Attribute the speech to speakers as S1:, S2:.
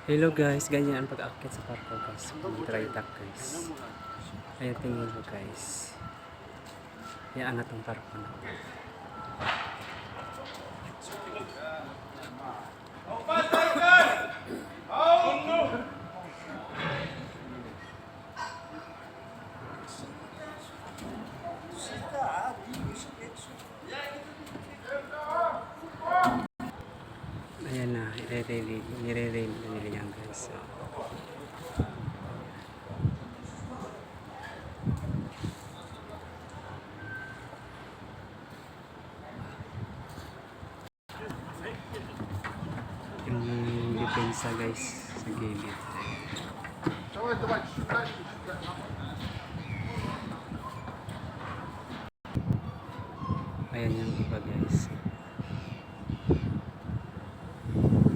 S1: Hello guys, ganyan ang pag-akit sa parko guys. Try tap guys. Ayan tingin mo guys. Yan na itong parko na. Ayan na, nire-rain na nila yan guys. So, yung depensa guys sa gilid. Ayan yung iba guys.